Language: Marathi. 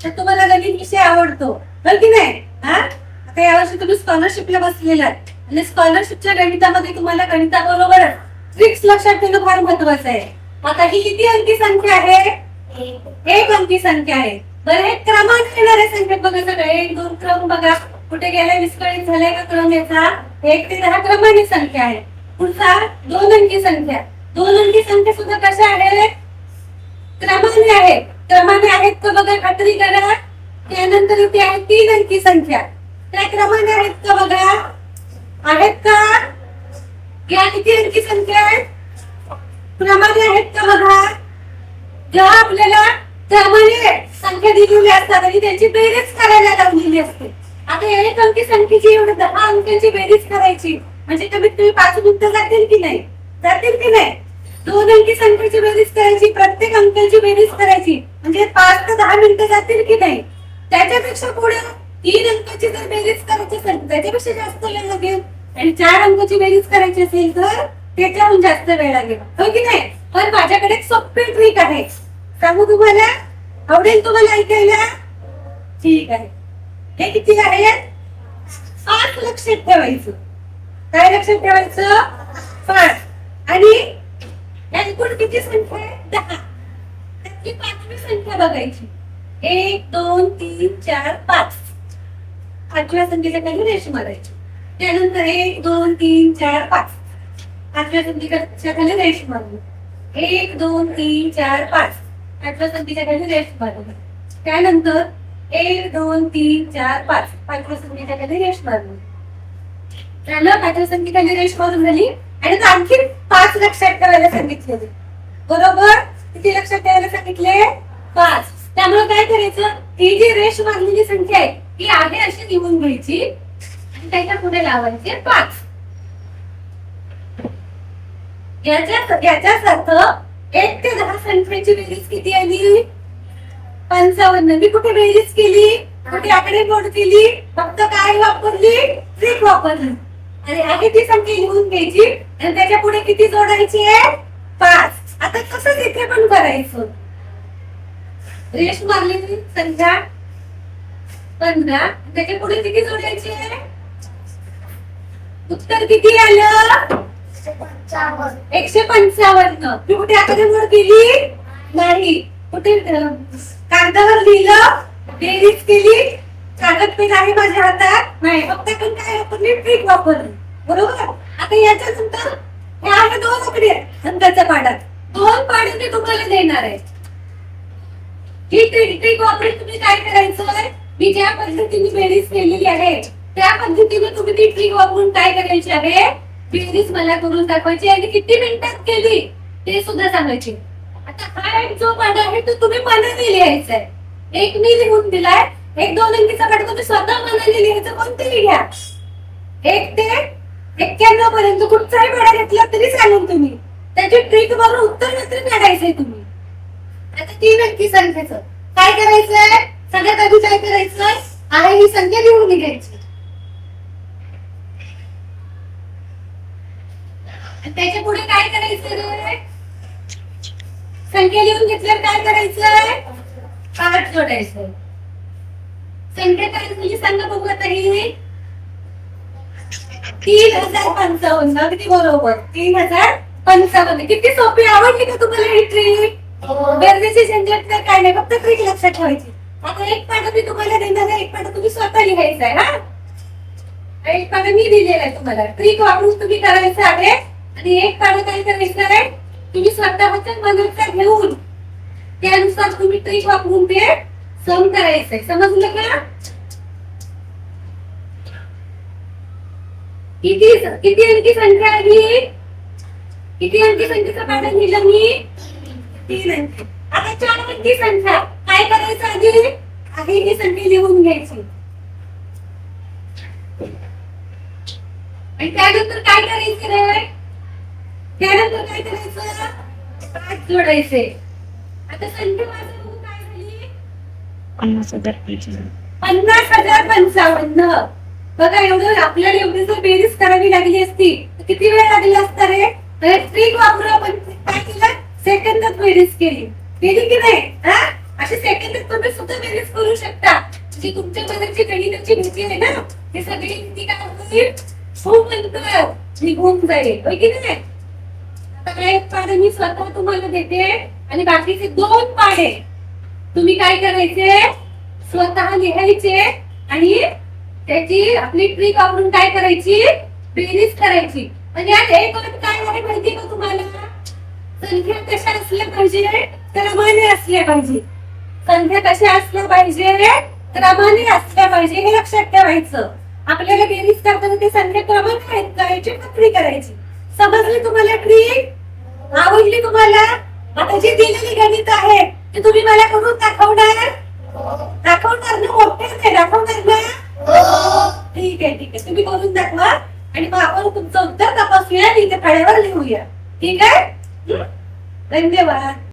तर तुम्हाला गणित विषय आवडतो बरं की नाही? हा, आता यावर्षी तुम्ही स्कॉलरशिपला बसलेला आहे आणि स्कॉलरशिपच्या गणितामध्ये तुम्हाला गणिताबरोबर ट्रिक्स लक्षात ठेवणं फार महत्वाचं आहे. आता ही किती अंकी संख्या आहे? एक अंकी संख्या आहे. बरं, हे क्रमाने येणाऱ्या संख्या बघा, सगळे एक दोन क्रम बघा कुठे गेलाय, विस्कळीत झालाय का क्रम याचा? 1 ते 10 क्रमाने संख्या आहे. पुढचा 2 अंकी संख्या. 2 अंकी संख्या सुद्धा कशा आहेत? क्रमाने आहेत. क्रमाने आहेत का बघा, खात्री करा. त्यानंतर इथे आहे 3 अंकी संख्या. त्या क्रमाने आहेत का बघा, आहेत का? या किती अंकी संख्या आहेत? क्रमाने आहेत का बघा. जेव्हा आपल्याला क्रमाने संख्या दिलेली असतात आणि त्यांची बेरीज करायला लावलेली असते. आता एक अंकी संख्येची एवढे 10 अंकांची बेरीज करायची म्हणजे कमीत कमी 5 मिनिटं जातील की नाही? जातील की नाही? 2 अंकी संख्येची बेरीज करायची, प्रत्येक अंकाची बेरीज करायची म्हणजे 5 ते 10 मिनिटं जातील की नाही? त्याच्यापेक्षा पुढे 3 अंकाची जर बेरीज करायची असेल त्याच्यापेक्षा जास्त वेळ लागेल आणि 4 अंकाची बेरीज करायची असेल तर त्याच्याहून जास्त वेळ लागेल, हो की नाही? पण माझ्याकडे एक सोपी ट्रिक आहे, सांगू तुम्हाला? आवडेल तुम्हाला ऐकायला? ठीक आहे. हे किती आहे? 5 लक्षात ठेवायचं. काय लक्षात ठेवायचं? 5. आणि एकूण किती संख्या आहे? 10. त्यातली 5वी संख्या बघायची. 1 2 3 4 5. 5व्या संख्येच्या खाली रेष मारायची. त्यानंतर 1 2 3 4 5. 5व्या संख्येच्या खाली रेष मारली. 1 2 3 4 5. 5व्या संख्येच्या खाली रेष मारली. त्यानंतर 1 2 3 4 5. 5व्या संख्येच्या खाली रेष मारली. झालं, 5व्या संख्येखाली रेष मारून झाली आणि आणखी 5 लक्षात ठेवायला सांगितले. बरोबर? किती लक्षात ठेवायला सांगितले? 5. त्यामुळे काय करायचं, ही जी रेष मारलेली संख्या आहे ती आहे अशी लिहून घ्यायची आणि त्याच्या पुढे लावायचे 5. याचाच अर्थ 1 ते 10 संख्येची बेरीज किती आली? 55. मी कुठे बेरीज केली? कुठे आकडेमोड केली? फक्त काय वापरली? ट्रिक वापरली. आणि आहे ती संख्या लिहून घ्यायची आणि त्याच्या पुढे किती जोडायची आहे? 5. आता कसं इथे पण करायचं, रेष मारलेली संख्या 15 त्याच्या पुढे किती जोडायची आहे? उत्तर किती आलं? 155. मी कुठे आकडेमोड केली नाही, कुठे कागदावर लिहिलं, बेरीज केली, कागद पेन आहे माझ्या हातात नाही, फक्त पण काय वापरली? ट्रिक वापरली. बरोबर? आता याच्यानंतर हे आहे 2 आकडे अंकाच्या पाढ्यात. 2 पाढे मी तुम्हाला देणार आहे. ही ट्रिक वापरून तुम्ही काय करायचं, मी ज्या पद्धतीने बेरीज केलेली आहे त्या पद्धतीने तुम्ही ती ट्रिक वापरून काय करायची आहे? बेरीज मला करून दाखवायची आणि किती मिनिटात केली ते सुद्धा सांगायची. आता हा एक जो पाढा आहे तो तुम्ही मनाने लिहायचा आहे. एक मी लिहून दिलाय, 1 2 अंकीचा पाढा तुम्ही स्वतः मनाने लिहायचं, कोणतेही घ्या. 1 ते 91 पर्यंत कुठचाही पाढा घेतला तरी चालेल. तुम्ही त्याची ट्रिक वरून उत्तर मात्र काढायचंय तुम्ही. आता 3 अंकी संख्येचं काय करायचंय? सगळ्यात आधी काय करायचंय, आहे ही संख्या लिहून घ्यायची. त्याच्या पुढे काय करायचं रे? संख्या लिहून घेतल्यावर काय करायचंय? 5 जोडायचंय. संख्या काय झाली सांगा बघू आता. ही 3055. अगदी बरोबर, 3055. किती सोपी, आवडली का तुम्हाला ही ट्रिक? गरजेची झंझट तर काय नाही, फक्त ट्रिक लक्षात ठेवायची. आता एक पाढा मी तुम्हाला देणार आहे, एक पाढा तुम्ही स्वतः लिहायचा आहे. हा, एक पाढा मी दिलेला आहे तुम्हाला, ट्रिक वापरून तुम्ही करायचं आहे. आणि एक पाढा काय करायचं आहे, तुम्ही स्वतःच्या मनाचा घेऊन त्यानुसार तुम्ही ट्रिक वापरून ते सम करायचंय. समजलं का? किती अंकी संख्या आली? किती अंकी संख्येचा पाढा लिहिला मी? 3 अंकी. आता 4 अंकी संख्या काय करायचं आधी? आहे ही संख्या लिहून घ्यायची आणि त्यानंतर काय करायचं रे? त्यानंतर काय करायचं? 5 जोडायचे. आता संख्या माझं बघू काय झाली? 50,055. बघा, एवढं आपल्याला एवढी जर बेरीज करावी लागली असती तर किती वेळ लागला असता रे? ट्रिक वापरून आपण काय केलं? सेकंदात बेरीज केली की नाही? अशी सेकंदात तुम्ही सुद्धा बेरीज करू शकता. जी तुमच्या मनाची गणिताची भीती आहे ना, ती सगळी भीती काय होईल? हो म्हणतं निघून जाईल, होय की नाही? आता काय एक पाढे मी स्वतः तुम्हाला देते आणि बाकीचे 2 पाढे तुम्ही काय करायचे? स्वतः लिहायचे आणि त्याची आपली ट्रिक वापरून काय करायची? बेरीज करायची. म्हणजे आज एक अट काय आहे माहिती का तुम्हाला? संख्या कशा असल्या पाहिजे? क्रमाने असल्या पाहिजे. संख्या कशा असल्या पाहिजे? क्रमाने असल्या पाहिजे, हे लक्षात ठेवायचं. आपल्याला बेरीज करताना ते संख्या क्रमाने करायची, खात्री करायची. समजली तुम्हाला ट्रिक? आवडली तुम्हाला? आता जी दिलेली गणित आहे ती तुम्ही मला करून दाखवणार? दाखवणार ना? मोठे दाखवणार ना? ठीक आहे, ठीक आहे. तुम्ही करून दाखवा आणि मग आपण तुमचं उत्तर तपासूया आणि इथे फळ्यावर लिहूया. ठीक आहे? धन्यवाद.